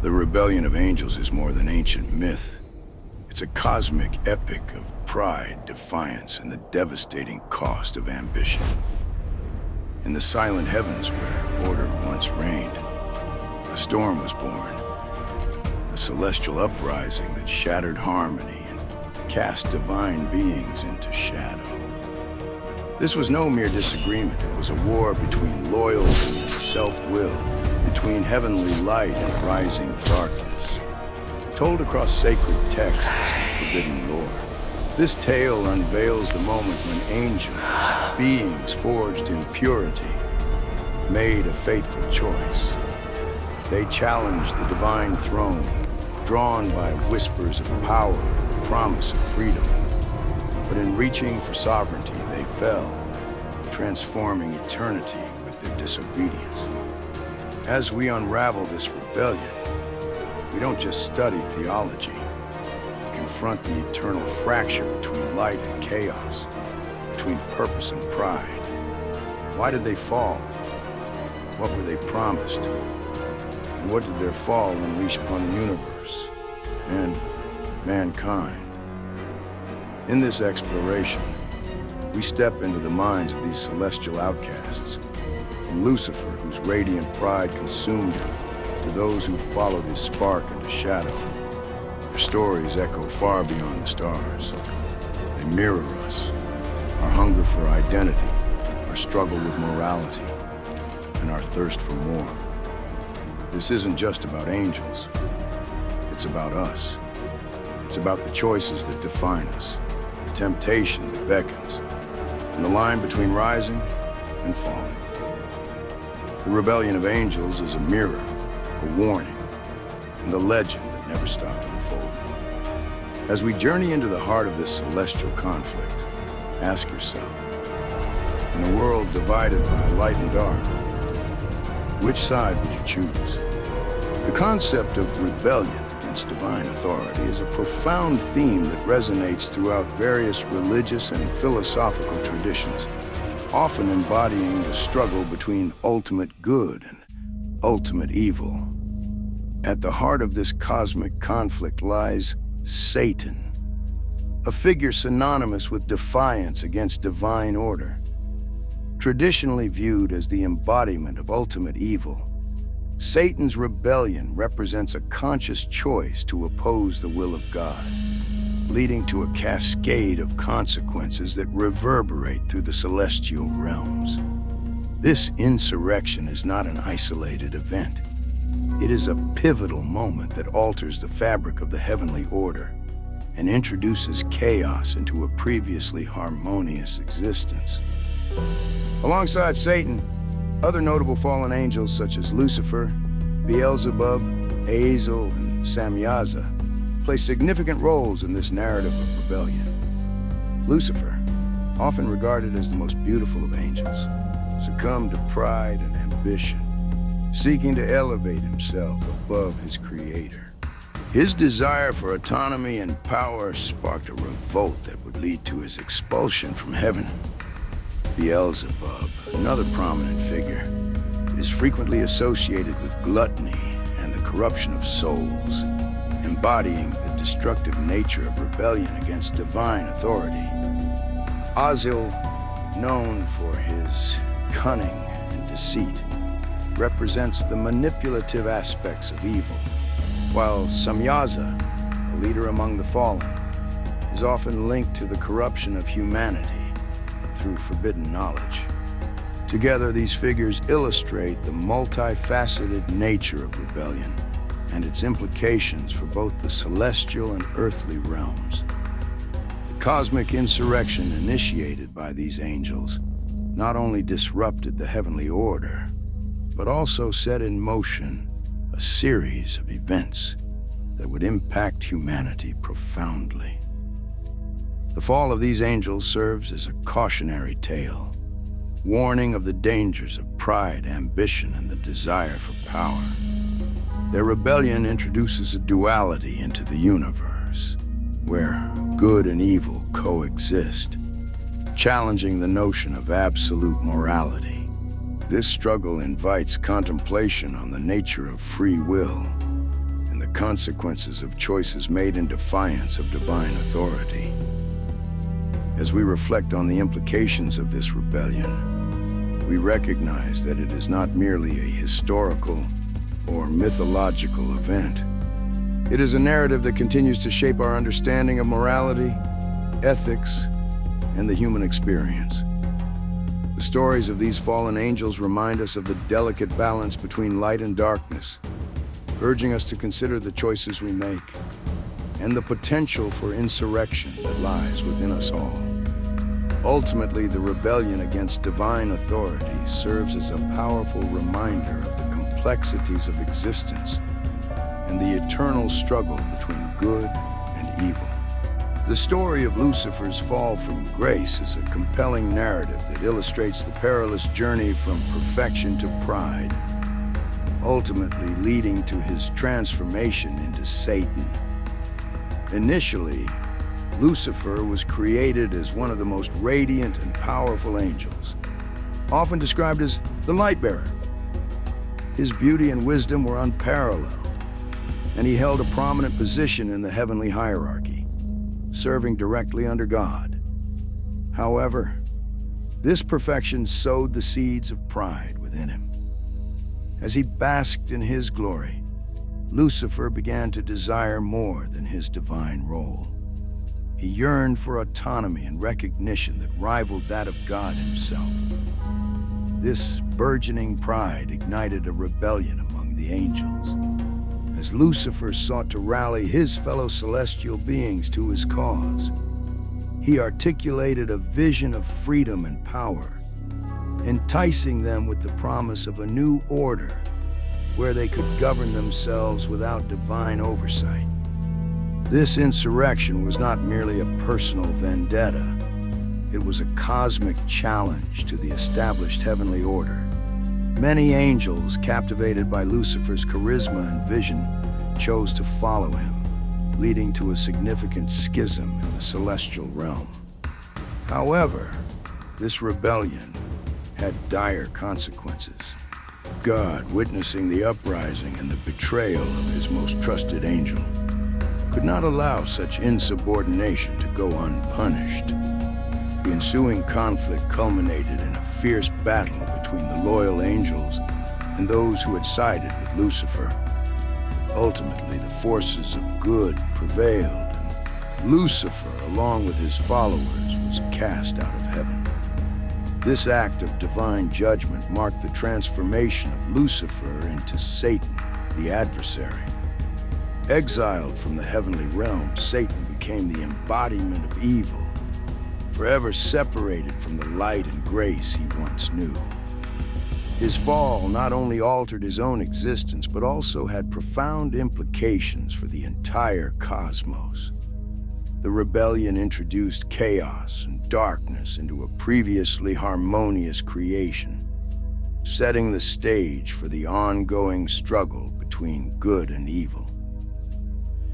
The rebellion of angels is more than ancient myth. It's a cosmic epic of pride, defiance, and the devastating cost of ambition. In the silent heavens where order once reigned, a storm was born. A celestial uprising that shattered harmony and cast divine beings into shadow. This was no mere disagreement. It was a war between loyalty and self-will, between heavenly light and rising darkness, told across sacred texts and forbidden lore. This tale unveils the moment when angels, beings forged in purity, made a fateful choice. They challenged the divine throne, drawn by whispers of power and the promise of freedom. But in reaching for sovereignty, they fell, transforming eternity with their disobedience. As we unravel this rebellion, we don't just study theology. We confront the eternal fracture between light and chaos, between purpose and pride. Why did they fall? What were they promised? And what did their fall unleash upon the universe and mankind? In this exploration, we step into the minds of these celestial outcasts, from Lucifer, whose radiant pride consumed him, to those who followed his spark into shadow. Their stories echo far beyond the stars. They mirror us, our hunger for identity, our struggle with morality, and our thirst for more. This isn't just about angels. It's about us. It's about the choices that define us, the temptation that beckons, and the line between rising and falling. The rebellion of angels is a mirror, a warning, and a legend that never stopped unfolding. As we journey into the heart of this celestial conflict, ask yourself, in a world divided by light and dark, which side would you choose? The concept of rebellion against divine authority is a profound theme that resonates throughout various religious and philosophical traditions, often embodying the struggle between ultimate good and ultimate evil. At the heart of this cosmic conflict lies Satan, a figure synonymous with defiance against divine order. Traditionally viewed as the embodiment of ultimate evil, Satan's rebellion represents a conscious choice to oppose the will of God, leading to a cascade of consequences that reverberate through the celestial realms. This insurrection is not an isolated event. It is a pivotal moment that alters the fabric of the heavenly order and introduces chaos into a previously harmonious existence. Alongside Satan, other notable fallen angels such as Lucifer, Beelzebub, Azazel, and Samyaza play significant roles in this narrative of rebellion. Lucifer, often regarded as the most beautiful of angels, succumbed to pride and ambition, seeking to elevate himself above his creator. His desire for autonomy and power sparked a revolt that would lead to his expulsion from heaven. Beelzebub, another prominent figure, is frequently associated with gluttony and the corruption of souls, embodying the destructive nature of rebellion against divine authority. Azazel, known for his cunning and deceit, represents the manipulative aspects of evil, while Samyaza, a leader among the fallen, is often linked to the corruption of humanity through forbidden knowledge. Together, these figures illustrate the multifaceted nature of rebellion and its implications for both the celestial and earthly realms. The cosmic insurrection initiated by these angels not only disrupted the heavenly order, but also set in motion a series of events that would impact humanity profoundly. The fall of these angels serves as a cautionary tale, warning of the dangers of pride, ambition, and the desire for power. Their rebellion introduces a duality into the universe, where good and evil coexist, challenging the notion of absolute morality. This struggle invites contemplation on the nature of free will, consequences of choices made in defiance of divine authority. As we reflect on the implications of this rebellion, we recognize that it is not merely a historical or mythological event. It is a narrative that continues to shape our understanding of morality, ethics, and the human experience. The stories of these fallen angels remind us of the delicate balance between light and darkness, urging us to consider the choices we make and the potential for insurrection that lies within us all. Ultimately, the rebellion against divine authority serves as a powerful reminder of the complexities of existence and the eternal struggle between good and evil. The story of Lucifer's fall from grace is a compelling narrative that illustrates the perilous journey from perfection to pride, ultimately leading to his transformation into Satan. Initially, Lucifer was created as one of the most radiant and powerful angels, often described as the light bearer. His beauty and wisdom were unparalleled, and he held a prominent position in the heavenly hierarchy, serving directly under God. However, this perfection sowed the seeds of pride within him. As he basked in his glory, Lucifer began to desire more than his divine role. He yearned for autonomy and recognition that rivaled that of God himself. This burgeoning pride ignited a rebellion among the angels. As Lucifer sought to rally his fellow celestial beings to his cause, he articulated a vision of freedom and power, enticing them with the promise of a new order where they could govern themselves without divine oversight. This insurrection was not merely a personal vendetta. It was a cosmic challenge to the established heavenly order. Many angels, captivated by Lucifer's charisma and vision, chose to follow him, leading to a significant schism in the celestial realm. However, this rebellion had dire consequences. God, witnessing the uprising and the betrayal of his most trusted angel, could not allow such insubordination to go unpunished. The ensuing conflict culminated in a fierce battle between the loyal angels and those who had sided with Lucifer. Ultimately, the forces of good prevailed, and Lucifer, along with his followers, was cast out of heaven. This act of divine judgment marked the transformation of Lucifer into Satan, the adversary. Exiled from the heavenly realm, Satan became the embodiment of evil, forever separated from the light and grace he once knew. His fall not only altered his own existence, but also had profound implications for the entire cosmos. The rebellion introduced chaos and darkness into a previously harmonious creation, setting the stage for the ongoing struggle between good and evil.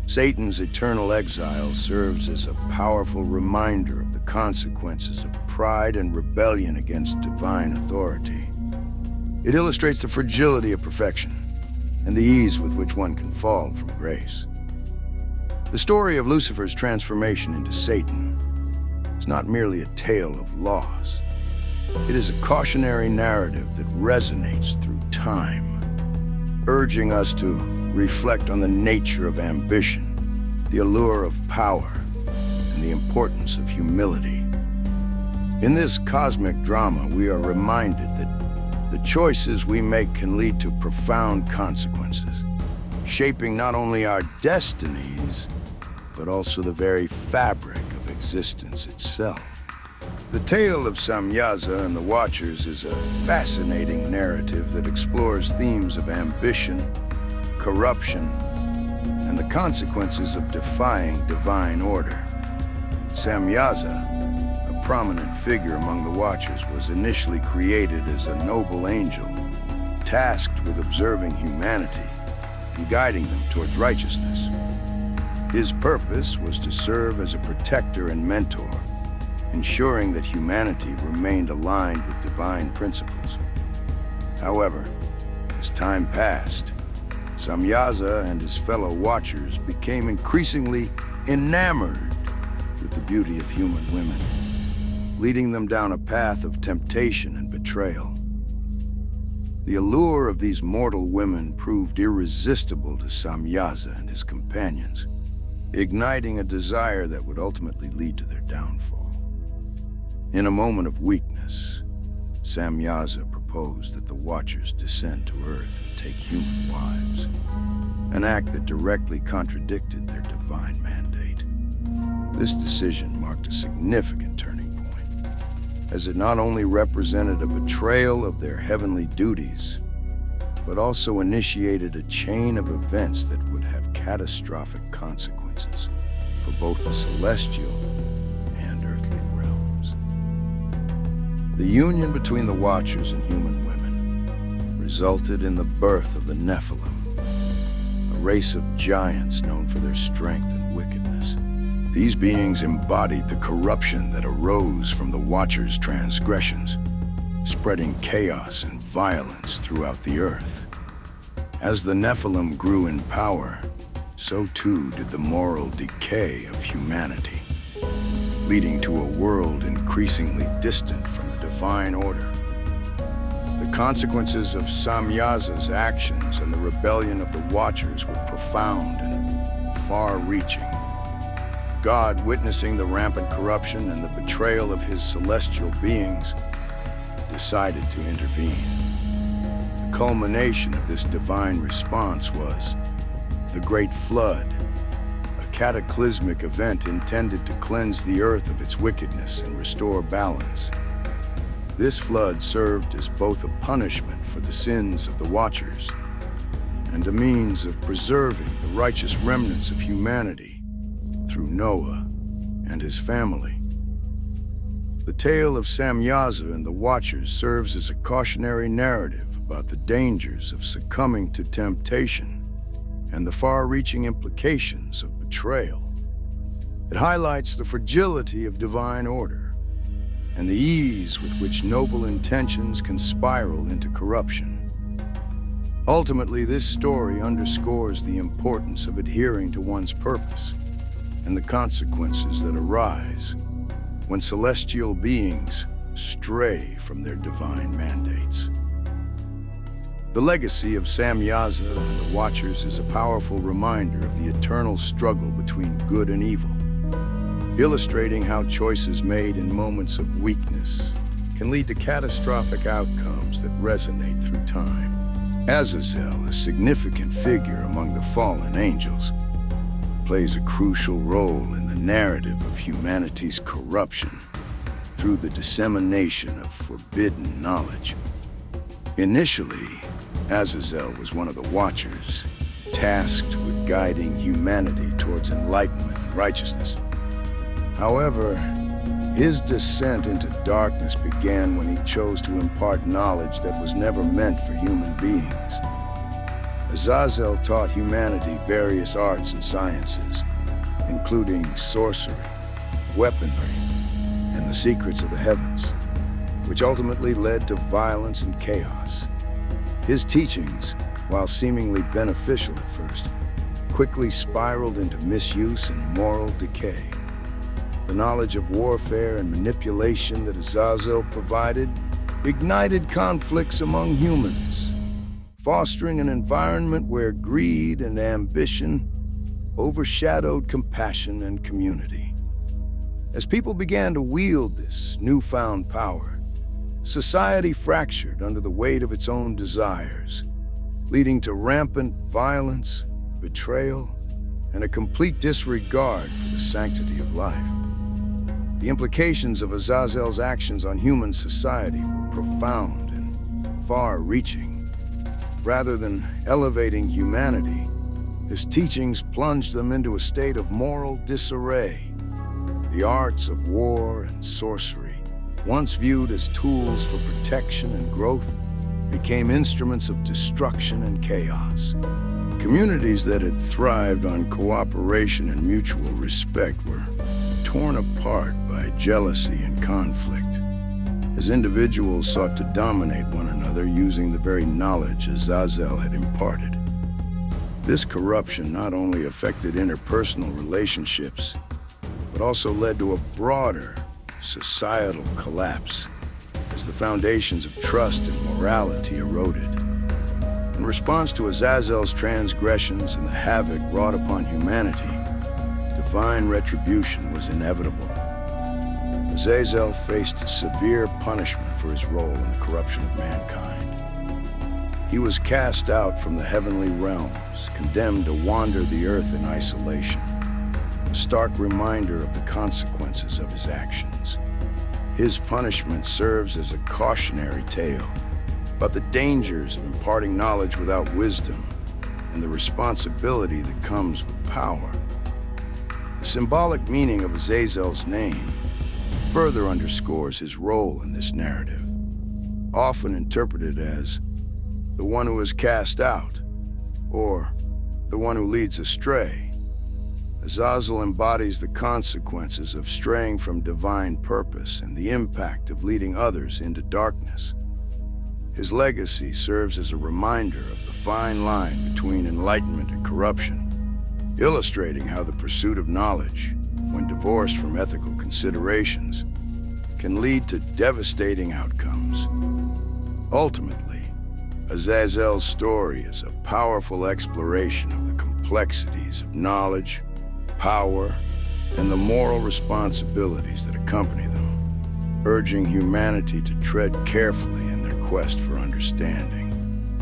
Satan's eternal exile serves as a powerful reminder of the consequences of pride and rebellion against divine authority. It illustrates the fragility of perfection and the ease with which one can fall from grace. The story of Lucifer's transformation into Satan is not merely a tale of loss. It is a cautionary narrative that resonates through time, urging us to reflect on the nature of ambition, the allure of power, and the importance of humility. In this cosmic drama, we are reminded that the choices we make can lead to profound consequences, shaping not only our destinies, but also the very fabric of existence itself. The tale of Samyaza and the Watchers is a fascinating narrative that explores themes of ambition, corruption, and the consequences of defying divine order. Samyaza, a prominent figure among the Watchers, was initially created as a noble angel, tasked with observing humanity and guiding them towards righteousness. His purpose was to serve as a protector and mentor, ensuring that humanity remained aligned with divine principles. However, as time passed, Samyaza and his fellow Watchers became increasingly enamored with the beauty of human women, leading them down a path of temptation and betrayal. The allure of these mortal women proved irresistible to Samyaza and his companions, igniting a desire that would ultimately lead to their downfall. In a moment of weakness, Samyaza proposed that the Watchers descend to Earth and take human wives, an act that directly contradicted their divine mandate. This decision marked a significant turning point, as it not only represented a betrayal of their heavenly duties, but also initiated a chain of events that would have catastrophic consequences for both the celestial and earthly realms. The union between the Watchers and human women resulted in the birth of the Nephilim, a race of giants known for their strength and wickedness. These beings embodied the corruption that arose from the Watchers' transgressions, spreading chaos and violence throughout the earth. As the Nephilim grew in power, so too did the moral decay of humanity, leading to a world increasingly distant from the divine order. The consequences of Samyaza's actions and the rebellion of the Watchers were profound and far-reaching. God, witnessing the rampant corruption and the betrayal of his celestial beings, decided to intervene. The culmination of this divine response was the Great Flood, a cataclysmic event intended to cleanse the earth of its wickedness and restore balance. This flood served as both a punishment for the sins of the Watchers and a means of preserving the righteous remnants of humanity through Noah and his family. The tale of Samyaza and the Watchers serves as a cautionary narrative about the dangers of succumbing to temptation and the far-reaching implications of betrayal. It highlights the fragility of divine order and the ease with which noble intentions can spiral into corruption. Ultimately, this story underscores the importance of adhering to one's purpose and the consequences that arise when celestial beings stray from their divine mandates. The legacy of Samyaza and the Watchers is a powerful reminder of the eternal struggle between good and evil, illustrating how choices made in moments of weakness can lead to catastrophic outcomes that resonate through time. Azazel, a significant figure among the fallen angels, plays a crucial role in the narrative of humanity's corruption through the dissemination of forbidden knowledge. Initially, Azazel was one of the Watchers, tasked with guiding humanity towards enlightenment and righteousness. However, his descent into darkness began when he chose to impart knowledge that was never meant for human beings. Azazel taught humanity various arts and sciences, including sorcery, weaponry, and the secrets of the heavens, which ultimately led to violence and chaos. His teachings, while seemingly beneficial at first, quickly spiraled into misuse and moral decay. The knowledge of warfare and manipulation that Azazel provided ignited conflicts among humans, fostering an environment where greed and ambition overshadowed compassion and community. As people began to wield this newfound power, society fractured under the weight of its own desires, leading to rampant violence, betrayal, and a complete disregard for the sanctity of life. The implications of Azazel's actions on human society were profound and far-reaching. Rather than elevating humanity, his teachings plunged them into a state of moral disarray. The arts of war and sorcery, once viewed as tools for protection and growth, became instruments of destruction and chaos. Communities that had thrived on cooperation and mutual respect were torn apart by jealousy and conflict, as individuals sought to dominate one another using the very knowledge Azazel had imparted. This corruption not only affected interpersonal relationships, but also led to a broader societal collapse as the foundations of trust and morality eroded. In response to Azazel's transgressions and the havoc wrought upon humanity, divine retribution was inevitable. Azazel faced severe punishment for his role in the corruption of mankind. He was cast out from the heavenly realms, condemned to wander the earth in isolation, a stark reminder of the consequences of his actions. His punishment serves as a cautionary tale about the dangers of imparting knowledge without wisdom and the responsibility that comes with power. The symbolic meaning of Azazel's name further underscores his role in this narrative, often interpreted as the one who is cast out, or the one who leads astray. Azazel embodies the consequences of straying from divine purpose and the impact of leading others into darkness. His legacy serves as a reminder of the fine line between enlightenment and corruption, illustrating how the pursuit of knowledge, when divorced from ethical considerations, can lead to devastating outcomes. Ultimately, Azazel's story is a powerful exploration of the complexities of knowledge, power, and the moral responsibilities that accompany them, urging humanity to tread carefully in their quest for understanding.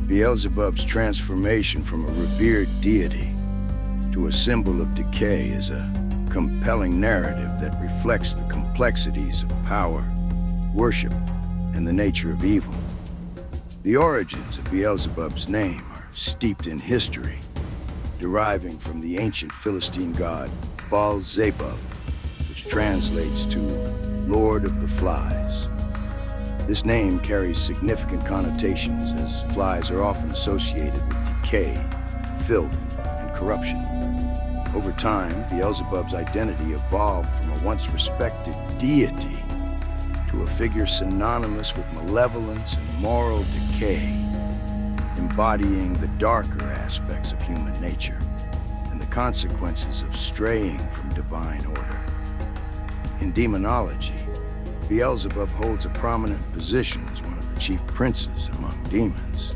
Beelzebub's transformation from a revered deity to a symbol of decay is a compelling narrative that reflects the complexities of power, worship, and the nature of evil. The origins of Beelzebub's name are steeped in history, deriving from the ancient Philistine god Beelzebub, which translates to Lord of the Flies. This name carries significant connotations, as flies are often associated with decay, filth, and corruption. Over time, Beelzebub's identity evolved from a once respected deity to a figure synonymous with malevolence and moral decay, embodying the darker aspects of human nature and the consequences of straying from divine order. In demonology, Beelzebub holds a prominent position as one of the chief princes among demons.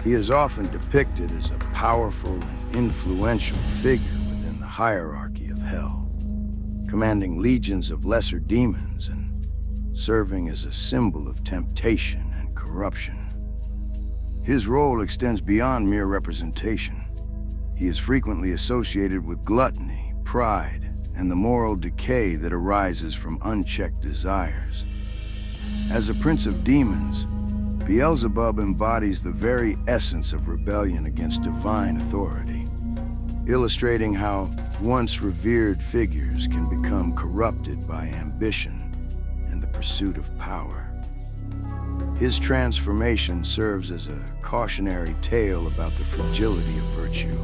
He is often depicted as a powerful and influential figure within the hierarchy of hell, commanding legions of lesser demons and serving as a symbol of temptation and corruption. His role extends beyond mere representation. He is frequently associated with gluttony, pride, and the moral decay that arises from unchecked desires. As a prince of demons, Beelzebub embodies the very essence of rebellion against divine authority, illustrating how once revered figures can become corrupted by ambition and the pursuit of power. His transformation serves as a cautionary tale about the fragility of virtue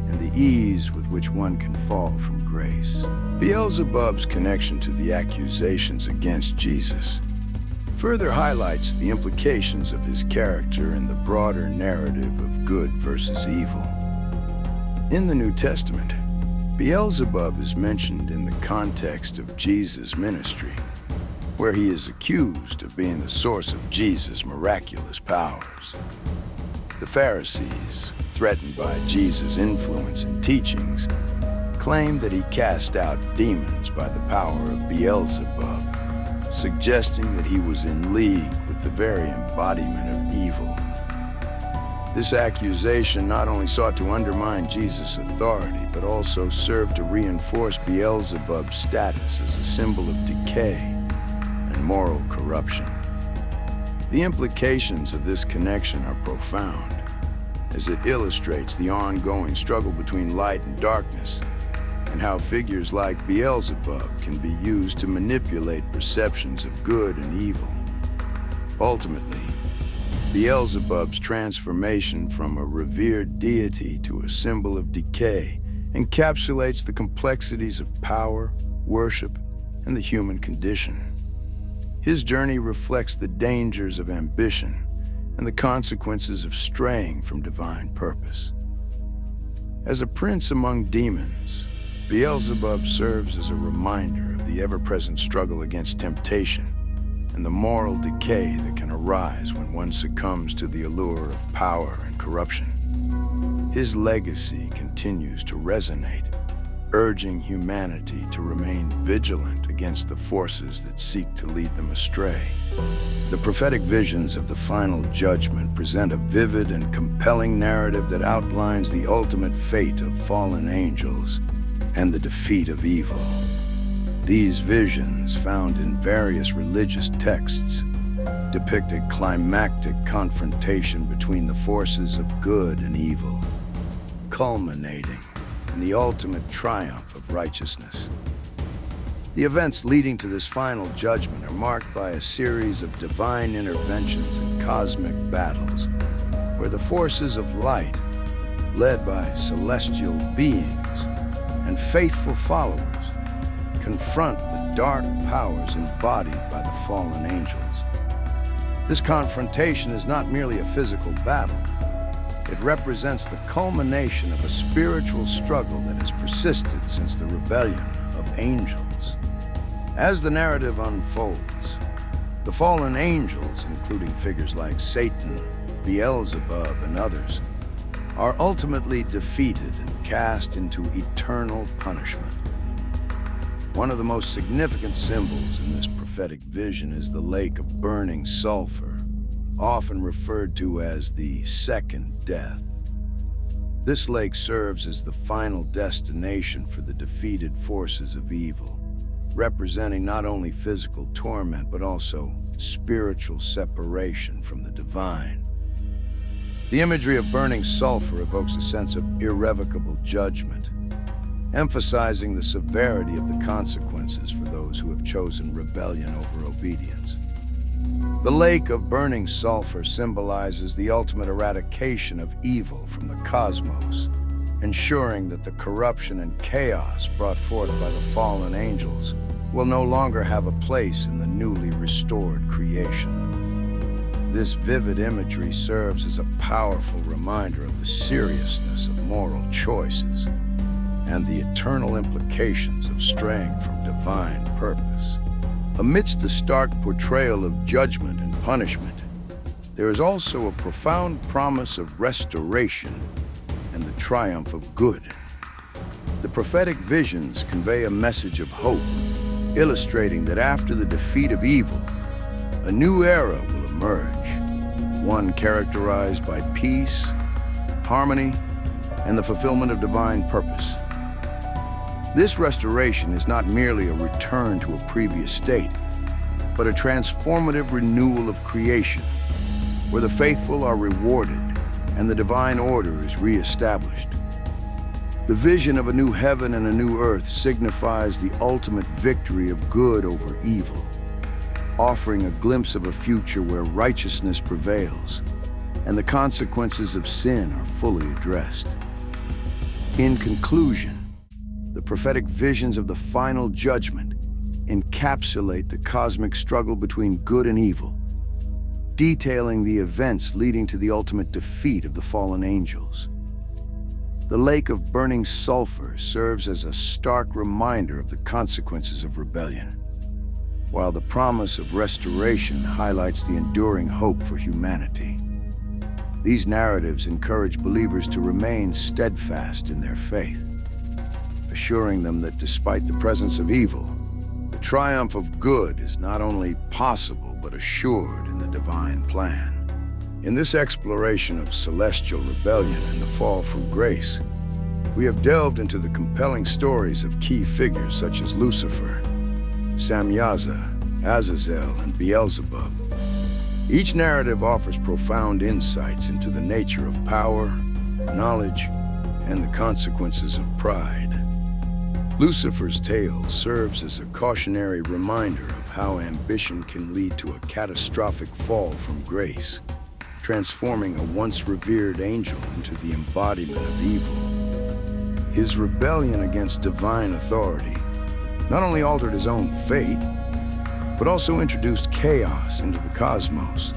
and the ease with which one can fall from grace. Beelzebub's connection to the accusations against Jesus further highlights the implications of his character in the broader narrative of good versus evil. In the New Testament, Beelzebub is mentioned in the context of Jesus' ministry, where he is accused of being the source of Jesus' miraculous powers. The Pharisees, threatened by Jesus' influence and teachings, claimed that he cast out demons by the power of Beelzebub, suggesting that he was in league with the very embodiment of evil. This accusation not only sought to undermine Jesus' authority, but also served to reinforce Beelzebub's status as a symbol of decay and moral corruption. The implications of this connection are profound, as it illustrates the ongoing struggle between light and darkness, and how figures like Beelzebub can be used to manipulate perceptions of good and evil. Ultimately, Beelzebub's transformation from a revered deity to a symbol of decay encapsulates the complexities of power, worship, and the human condition. His journey reflects the dangers of ambition and the consequences of straying from divine purpose. As a prince among demons, Beelzebub serves as a reminder of the ever-present struggle against temptation and the moral decay that can arise when one succumbs to the allure of power and corruption. His legacy continues to resonate, urging humanity to remain vigilant against the forces that seek to lead them astray. The prophetic visions of the final judgment present a vivid and compelling narrative that outlines the ultimate fate of fallen angels and the defeat of evil. These visions, found in various religious texts, depict a climactic confrontation between the forces of good and evil, culminating in the ultimate triumph of righteousness. The events leading to this final judgment are marked by a series of divine interventions and cosmic battles, where the forces of light, led by celestial beings and faithful followers, confront the dark powers embodied by the fallen angels. This confrontation is not merely a physical battle. It represents the culmination of a spiritual struggle that has persisted since the rebellion of angels. As the narrative unfolds, the fallen angels, including figures like Satan, Beelzebub, and others, are ultimately defeated and cast into eternal punishment. One of the most significant symbols in this prophetic vision is the lake of burning sulfur, often referred to as the second death. This lake serves as the final destination for the defeated forces of evil, representing not only physical torment but also spiritual separation from the divine. The imagery of burning sulfur evokes a sense of irrevocable judgment, emphasizing the severity of the consequences for those who have chosen rebellion over obedience. The lake of burning sulfur symbolizes the ultimate eradication of evil from the cosmos, ensuring that the corruption and chaos brought forth by the fallen angels will no longer have a place in the newly restored creation. This vivid imagery serves as a powerful reminder of the seriousness of moral choices and the eternal implications of straying from divine purpose. Amidst the stark portrayal of judgment and punishment, there is also a profound promise of restoration and the triumph of good. The prophetic visions convey a message of hope, illustrating that after the defeat of evil, a new era will emerge, one characterized by peace, harmony, and the fulfillment of divine purpose. This restoration is not merely a return to a previous state, but a transformative renewal of creation, where the faithful are rewarded and the divine order is re-established. The vision of a new heaven and a new earth signifies the ultimate victory of good over evil, offering a glimpse of a future where righteousness prevails and the consequences of sin are fully addressed. In conclusion, the prophetic visions of the final judgment encapsulate the cosmic struggle between good and evil, detailing the events leading to the ultimate defeat of the fallen angels. The lake of burning sulfur serves as a stark reminder of the consequences of rebellion, while the promise of restoration highlights the enduring hope for humanity. These narratives encourage believers to remain steadfast in their faith, assuring them that despite the presence of evil, the triumph of good is not only possible but assured in the divine plan. In this exploration of celestial rebellion and the fall from grace, we have delved into the compelling stories of key figures such as Lucifer, Samyaza, Azazel, and Beelzebub. Each narrative offers profound insights into the nature of power, knowledge, and the consequences of pride. Lucifer's tale serves as a cautionary reminder of how ambition can lead to a catastrophic fall from grace, transforming a once revered angel into the embodiment of evil. His rebellion against divine authority not only altered his own fate, but also introduced chaos into the cosmos,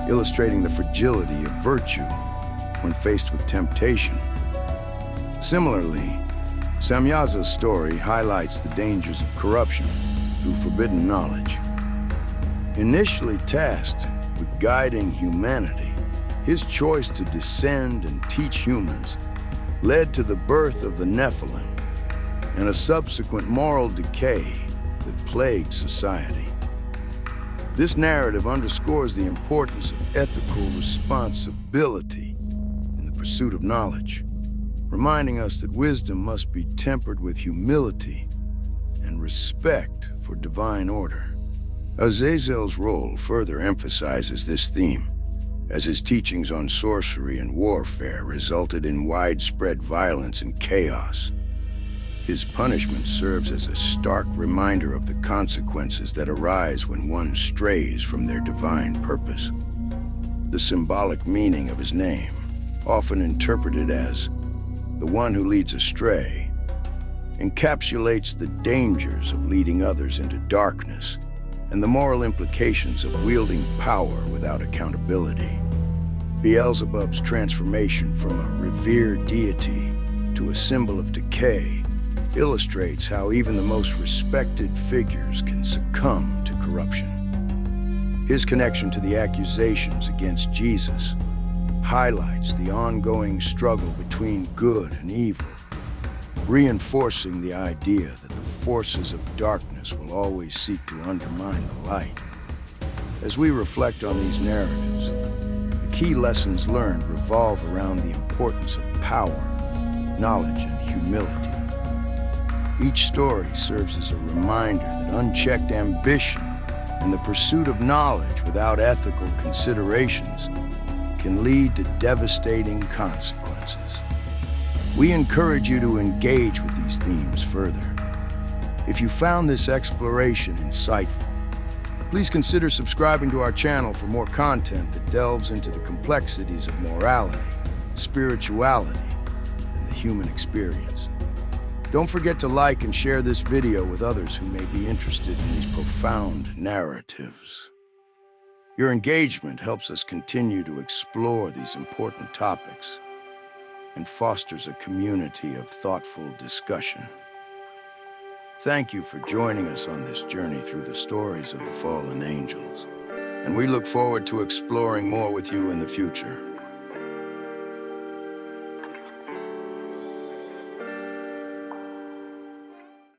illustrating the fragility of virtue when faced with temptation. Similarly, Samyaza's story highlights the dangers of corruption through forbidden knowledge. Initially tasked with guiding humanity, his choice to descend and teach humans led to the birth of the Nephilim and a subsequent moral decay that plagued society. This narrative underscores the importance of ethical responsibility in the pursuit of knowledge, reminding us that wisdom must be tempered with humility and respect for divine order. Azazel's role further emphasizes this theme, as his teachings on sorcery and warfare resulted in widespread violence and chaos. His punishment serves as a stark reminder of the consequences that arise when one strays from their divine purpose. The symbolic meaning of his name, often interpreted as the one who leads astray, encapsulates the dangers of leading others into darkness and the moral implications of wielding power without accountability. Beelzebub's transformation from a revered deity to a symbol of decay illustrates how even the most respected figures can succumb to corruption. His connection to the accusations against Jesus highlights the ongoing struggle between good and evil, reinforcing the idea that the forces of darkness will always seek to undermine the light. As we reflect on these narratives, the key lessons learned revolve around the importance of power, knowledge, and humility. Each story serves as a reminder that unchecked ambition and the pursuit of knowledge without ethical considerations can lead to devastating consequences. We encourage you to engage with these themes further. If you found this exploration insightful, please consider subscribing to our channel for more content that delves into the complexities of morality, spirituality, and the human experience. Don't forget to like and share this video with others who may be interested in these profound narratives. Your engagement helps us continue to explore these important topics and fosters a community of thoughtful discussion. Thank you for joining us on this journey through the stories of the fallen angels, and we look forward to exploring more with you in the future.